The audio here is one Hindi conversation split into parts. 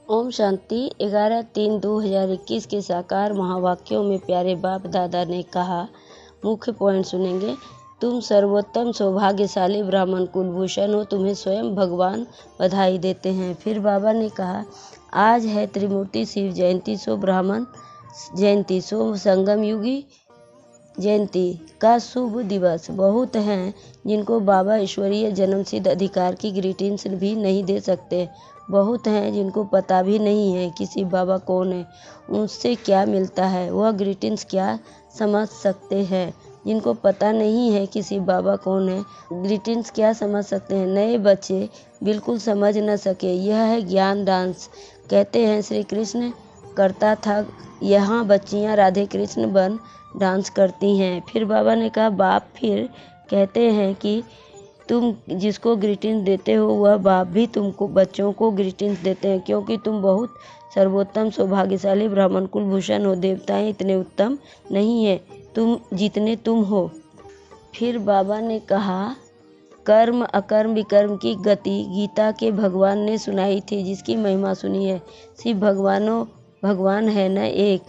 ओम शांति। 11/3/2021 के साकार महावाक्यों में प्यारे बाप दादा ने कहा, मुख्य पॉइंट सुनेंगे। तुम सर्वोत्तम सौभाग्यशाली ब्राह्मण कुलभूषण हो, तुम्हें स्वयं भगवान बधाई देते हैं। फिर बाबा ने कहा, आज है त्रिमूर्ति शिव जयंती, सो ब्राह्मण जयंती, सो संगम युगी जयंती का शुभ दिवस। बहुत हैं जिनको बाबा ईश्वरीय जन्मसिद्ध अधिकार की ग्रीटिंग्स भी नहीं दे सकते। बहुत हैं जिनको पता भी नहीं है कि शिव बाबा कौन है, उनसे क्या मिलता है, वह ग्रीटिंग्स क्या समझ सकते हैं। जिनको पता नहीं है कि शिव बाबा कौन है, ग्रीटिंग्स क्या समझ सकते हैं। नए बच्चे बिल्कुल समझ न सके। यह है ज्ञान डांस। कहते हैं श्री कृष्ण करता था, यहाँ बच्चियाँ राधे कृष्ण बन डांस करती हैं। फिर बाबा ने कहा, बाप फिर कहते हैं कि तुम जिसको ग्रीटिंग्स देते हो वह बाप भी तुमको बच्चों को ग्रीटिंग्स देते हैं, क्योंकि तुम बहुत सर्वोत्तम सौभाग्यशाली ब्राह्मण कुलभूषण हो। देवताएं इतने उत्तम नहीं है तुम जितने तुम हो। फिर बाबा ने कहा, कर्म अकर्म विकर्म की गति गीता के भगवान ने सुनाई थी, जिसकी महिमा सुनी है। शिव भगवान है न एक,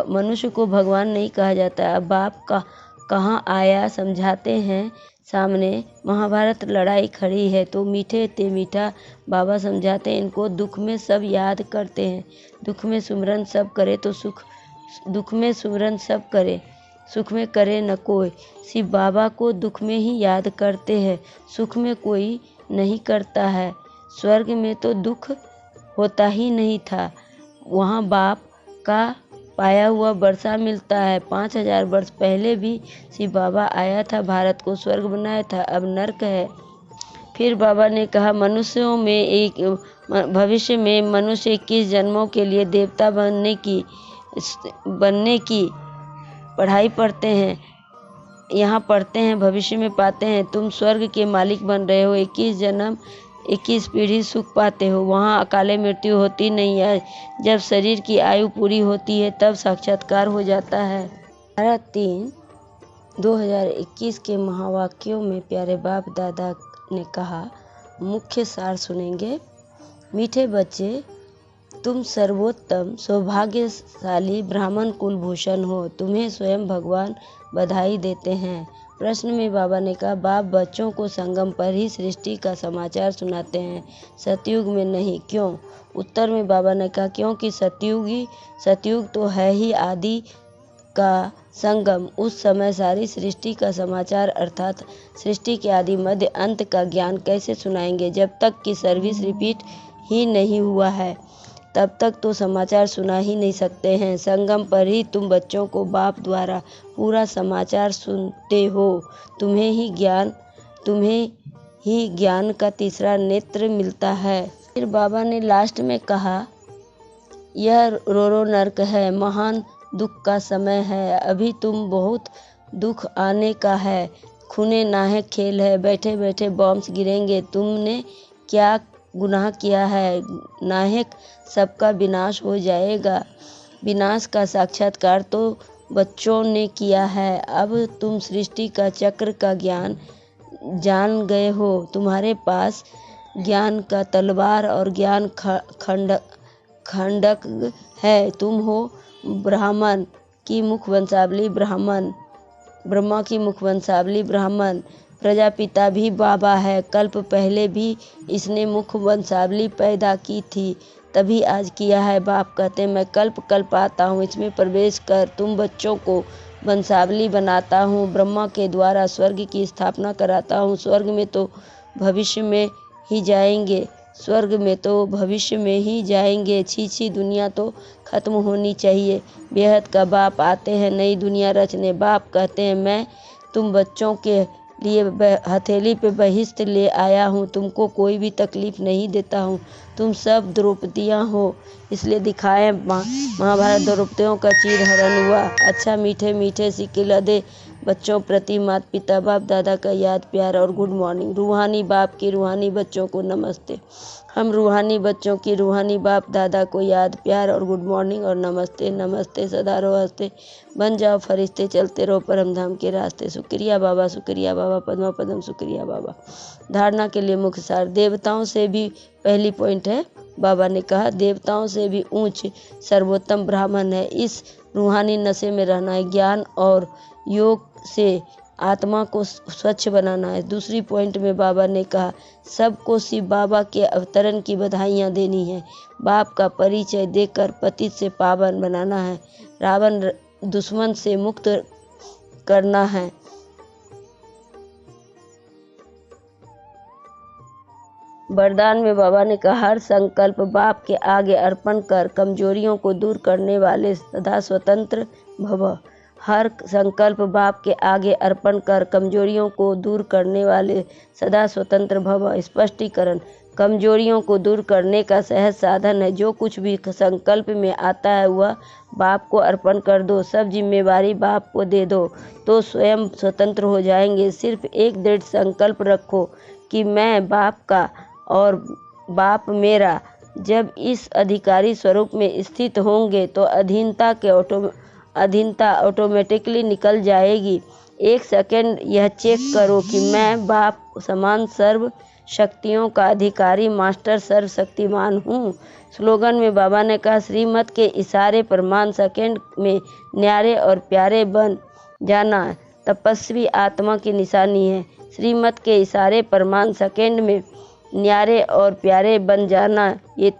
मनुष्य को भगवान नहीं कहा जाता। अब बाप का कहाँ आया समझाते हैं सामने। महाभारत लड़ाई खड़ी है तो मीठे ते मीठा बाबा समझाते हैं इनको। दुख में सब याद करते हैं, दुख में सुमरन सब करे तो सुख, दुख में सुमरन सब करे सुख में करे न कोई। शिव बाबा को दुख में ही याद करते हैं, सुख में कोई नहीं करता है। स्वर्ग में तो दुख होता ही नहीं था, वहाँ बाप का पाया हुआ वर्षा मिलता है। 5000 वर्ष पहले भी शिव बाबा आया था, भारत को स्वर्ग बनाया था, अब नर्क है। फिर बाबा ने कहा, मनुष्यों में भविष्य में मनुष्य 21 जन्मों के लिए देवता बनने की पढ़ाई पढ़ते हैं, यहाँ पढ़ते हैं, भविष्य में पाते हैं। तुम स्वर्ग के मालिक बन रहे हो। 21 जन्म 21 पीढ़ी सुख पाते हो, वहाँ अकाले मृत्यु होती नहीं है। जब शरीर की आयु पूरी होती है तब साक्षात्कार हो जाता है। 11/3/2021 के महावाक्यों में प्यारे बाप दादा ने कहा, मुख्य सार सुनेंगे। मीठे बच्चे, तुम सर्वोत्तम सौभाग्यशाली ब्राह्मण कुलभूषण हो, तुम्हें स्वयं भगवान बधाई देते हैं। प्रश्न में बाबा ने कहा, बाप बच्चों को संगम पर ही सृष्टि का समाचार सुनाते हैं, सतयुग में नहीं, क्यों? उत्तर में बाबा ने कहा, क्योंकि सतयुग तो है ही आदि का संगम। उस समय सारी सृष्टि का समाचार अर्थात सृष्टि के आदि मध्य अंत का ज्ञान कैसे सुनाएंगे? जब तक कि सर्विस रिपीट ही नहीं हुआ है तब तक तो समाचार सुना ही नहीं सकते हैं। संगम पर ही तुम बच्चों को बाप द्वारा पूरा समाचार सुनते हो। तुम्हें ही ज्ञान का तीसरा नेत्र मिलता है। फिर बाबा ने लास्ट में कहा, यह रोरो नर्क है, महान दुख का समय है। अभी तुम बहुत दुख आने का है, खूने नाहक खेल है, बैठे बैठे बॉम्ब्स गिरेंगे। तुमने क्या गुनाह किया है? नाहक सबका विनाश हो जाएगा। विनाश का साक्षात्कार तो बच्चों ने किया है। अब तुम सृष्टि का चक्र का ज्ञान जान गए हो। तुम्हारे पास ज्ञान का तलवार और ज्ञान खंडक है। तुम हो ब्राह्मण की मुखवंशावली ब्राह्मण, ब्रह्मा की मुखवंशावली ब्राह्मण। प्रजापिता भी बाबा है, कल्प पहले भी इसने मुख वंशावली पैदा की थी, तभी आज किया है। बाप कहते हैं, मैं कल्प आता हूँ, इसमें प्रवेश कर। तुम बच्चों को वंशावली बनाता हूँ, ब्रह्मा के द्वारा स्वर्ग की स्थापना कराता हूँ। स्वर्ग में तो भविष्य में ही जाएंगे, स्वर्ग में तो भविष्य में ही जाएंगे। छी दुनिया तो खत्म होनी चाहिए। बेहद का बाप आते हैं नई दुनिया रचने। बाप कहते हैं, मैं तुम बच्चों के लिए हथेली पे बहिष्ट ले आया हूँ, तुमको कोई भी तकलीफ नहीं देता हूँ। तुम सब द्रौपदियाँ हो, इसलिए दिखाए महाभारत द्रौपदियों का चीरहरण हुआ। अच्छा मीठे मीठे सिक्के दे बच्चों प्रति माता पिता बाप दादा का याद प्यार और गुड मॉर्निंग। रूहानी बाप की रूहानी बच्चों को नमस्ते। हम रूहानी बच्चों की रूहानी बाप दादा को याद प्यार और गुड मॉर्निंग और नमस्ते। नमस्ते सदा रहो हंसते, बन जाओ फरिश्ते, चलते रहो परमधाम के रास्ते। शुक्रिया बाबा पद्मा पद्म शुक्रिया बाबा। धारणा के लिए मुख्य सार। देवताओं से भी पहली पॉइंट है, बाबा ने कहा, देवताओं से भी ऊंच सर्वोत्तम ब्राह्मण है। इस रूहानी नशे में रहना है। ज्ञान और योग से आत्मा को स्वच्छ बनाना है। दूसरी पॉइंट में बाबा ने कहा, सबको शिव बाबा के अवतरण की बधाइयाँ देनी है। बाप का परिचय देकर पतित से पावन बनाना है। रावण दुश्मन से मुक्त करना है। वरदान में बाबा ने कहा, हर संकल्प बाप के आगे अर्पण कर कमजोरियों को दूर करने वाले सदा स्वतंत्र भव। हर संकल्प बाप के आगे अर्पण कर कमजोरियों को दूर करने वाले सदा स्वतंत्र भव। स्पष्टीकरण, कमजोरियों को दूर करने का सहज साधन है। जो कुछ भी संकल्प में आता है वह बाप को अर्पण कर दो। सब जिम्मेवारी बाप को दे दो तो स्वयं स्वतंत्र हो जाएंगे। सिर्फ एक दृढ़ संकल्प रखो कि मैं बाप का और बाप मेरा। जब इस अधिकारी स्वरूप में स्थित होंगे तो अधीनता ऑटोमेटिकली निकल जाएगी। एक सेकंड यह चेक करो कि मैं बाप समान सर्व शक्तियों का अधिकारी मास्टर सर्वशक्तिमान हूँ। स्लोगन में बाबा ने कहा, श्रीमत के इशारे पर मान सेकंड में न्यारे और प्यारे बन जाना तपस्वी आत्मा की निशानी है। श्रीमत के इशारे पर मान सेकंड में न्यारे और प्यारे बन जाना ये